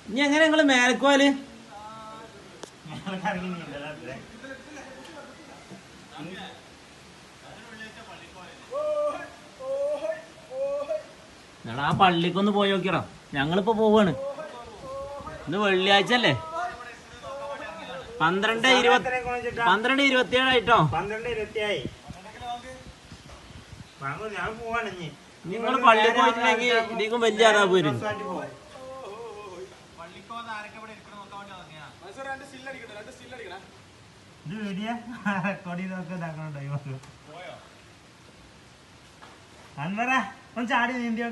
ഇനി എങ്ങനെ നിങ്ങള് മേലക്കോല് ആ പള്ളിക്കൊന്ന് പോയി നോക്കിയടാ. ഞങ്ങളിപ്പോ പോവാണ്. ഇന്ന് വെള്ളിയാഴ്ച അല്ലേ? 12:27 നിങ്ങൾ പള്ളി പോയിട്ടില്ലെങ്കിൽ ഇതിക്കും വലിയ അതാ പോരും. അൻവറ ഒന്ന് ചാടി നീന്തിയോ.